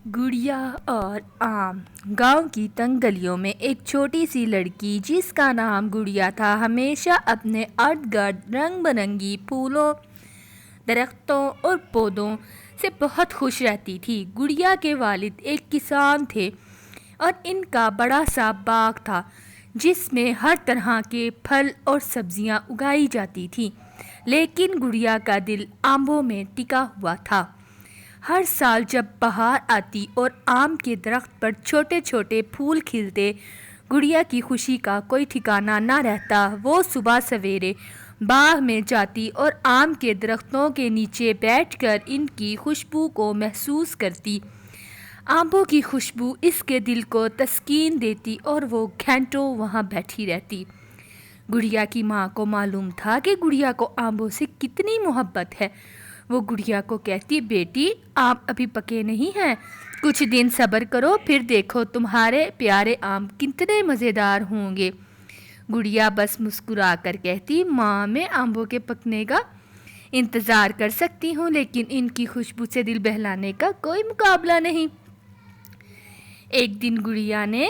گڑیا اور آم۔ گاؤں کی تنگ گلیوں میں ایک چھوٹی سی لڑکی جس کا نام گڑیا تھا ہمیشہ اپنے ارد گرد رنگ برنگی پھولوں، درختوں اور پودوں سے بہت خوش رہتی تھی۔ گڑیا کے والد ایک کسان تھے اور ان کا بڑا سا باغ تھا جس میں ہر طرح کے پھل اور سبزیاں اگائی جاتی تھیں، لیکن گڑیا کا دل آموں میں ٹکا ہوا تھا۔ ہر سال جب بہار آتی اور آم کے درخت پر چھوٹے چھوٹے پھول کھلتے، گڑیا کی خوشی کا کوئی ٹھکانہ نہ رہتا۔ وہ صبح سویرے باغ میں جاتی اور آم کے درختوں کے نیچے بیٹھ کر ان کی خوشبو کو محسوس کرتی۔ آموں کی خوشبو اس کے دل کو تسکین دیتی اور وہ گھنٹوں وہاں بیٹھی رہتی۔ گڑیا کی ماں کو معلوم تھا کہ گڑیا کو آموں سے کتنی محبت ہے۔ وہ گڑیا کو کہتی، بیٹی آم ابھی پکے نہیں ہیں، کچھ دن صبر کرو، پھر دیکھو تمہارے پیارے آم کتنے مزیدار ہوں گے۔ گڑیا بس مسکرا کر کہتی، ماں میں آموں کے پکنے کا انتظار کر سکتی ہوں، لیکن ان کی خوشبو سے دل بہلانے کا کوئی مقابلہ نہیں۔ ایک دن گڑیا نے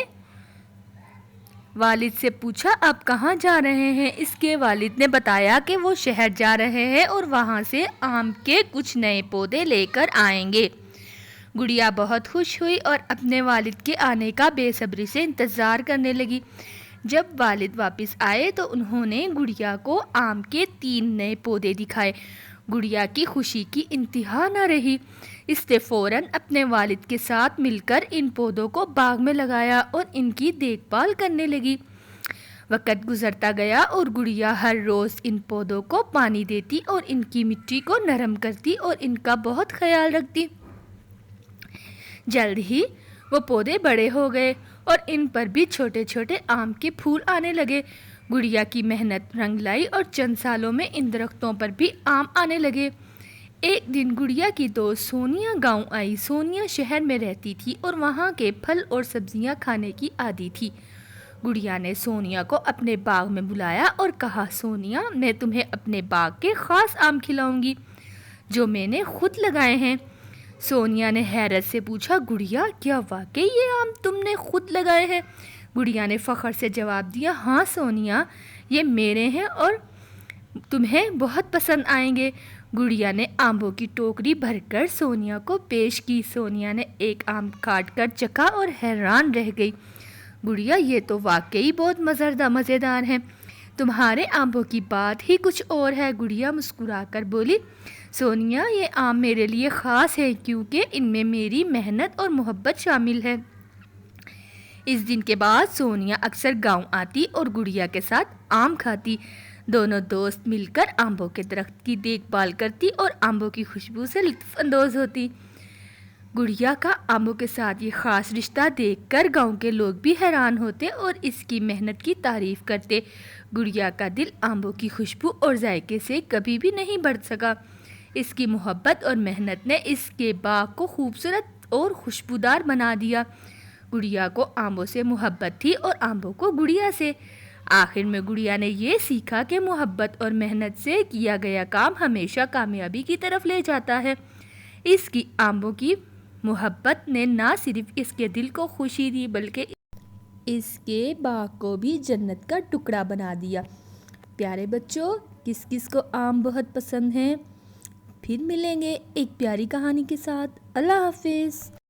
والد سے پوچھا، آپ کہاں جا رہے ہیں؟ اس کے والد نے بتایا کہ وہ شہر جا رہے ہیں اور وہاں سے آم کے کچھ نئے پودے لے کر آئیں گے۔ گڑیا بہت خوش ہوئی اور اپنے والد کے آنے کا بے صبری سے انتظار کرنے لگی۔ جب والد واپس آئے تو انہوں نے گڑیا کو آم کے 3 نئے پودے دکھائے۔ گڑیا کی خوشی کی انتہا نہ رہی۔ اس نے فوراً اپنے والد کے ساتھ مل کر ان پودوں کو باغ میں لگایا اور ان کی دیکھ بھال کرنے لگی۔ وقت گزرتا گیا اور گڑیا ہر روز ان پودوں کو پانی دیتی اور ان کی مٹی کو نرم کرتی اور ان کا بہت خیال رکھتی۔ جلد ہی وہ پودے بڑے ہو گئے اور ان پر بھی چھوٹے چھوٹے آم کے پھول آنے لگے۔ گڑیا کی محنت رنگ لائی اور چند سالوں میں ان درختوں پر بھی آم آنے لگے۔ ایک دن گڑیا کی دوست سونیا گاؤں آئی۔ سونیا شہر میں رہتی تھی اور وہاں کے پھل اور سبزیاں کھانے کی عادی تھی۔ گڑیا نے سونیا کو اپنے باغ میں بلایا اور کہا، سونیا میں تمہیں اپنے باغ کے خاص آم کھلاؤں گی جو میں نے خود لگائے ہیں۔ سونیا نے حیرت سے پوچھا، گڑیا کیا واقعی یہ آم تم نے خود لگائے ہیں؟ گڑیا نے فخر سے جواب دیا، ہاں سونیا، یہ میرے ہیں اور تمہیں بہت پسند آئیں گے۔ گڑیا نے آموں کی ٹوکری بھر کر سونیا کو پیش کی۔ سونیا نے ایک آم کاٹ کر چکھا اور حیران رہ گئی۔ گڑیا یہ تو واقعی بہت مزیدار ہیں، تمہارے آموں کی بات ہی کچھ اور ہے۔ گڑیا مسکرا کر بولی، سونیا یہ آم میرے لیے خاص ہے کیونکہ ان میں میری محنت اور محبت شامل ہے۔ اس دن کے بعد سونیا اکثر گاؤں آتی اور گڑیا کے ساتھ آم کھاتی۔ دونوں دوست مل کر آموں کے درخت کی دیکھ بھال کرتی اور آموں کی خوشبو سے لطف اندوز ہوتی۔ گڑیا کا آموں کے ساتھ یہ خاص رشتہ دیکھ کر گاؤں کے لوگ بھی حیران ہوتے اور اس کی محنت کی تعریف کرتے۔ گڑیا کا دل آموں کی خوشبو اور ذائقے سے کبھی بھی نہیں بھر سکا۔ اس کی محبت اور محنت نے اس کے باغ کو خوبصورت اور خوشبودار بنا دیا۔ گڑیا کو آموں سے محبت تھی اور آموں کو گڑیا سے۔ آخر میں گڑیا نے یہ سیکھا کہ محبت اور محنت سے کیا گیا کام ہمیشہ کامیابی کی طرف لے جاتا ہے۔ اس کی آموں کی محبت نے نہ صرف اس کے دل کو خوشی دی بلکہ اس کے باغ کو بھی جنت کا ٹکڑا بنا دیا۔ پیارے بچوں، کس کس کو آم بہت پسند ہیں؟ پھر ملیں گے ایک پیاری کہانی کے ساتھ۔ اللہ حافظ۔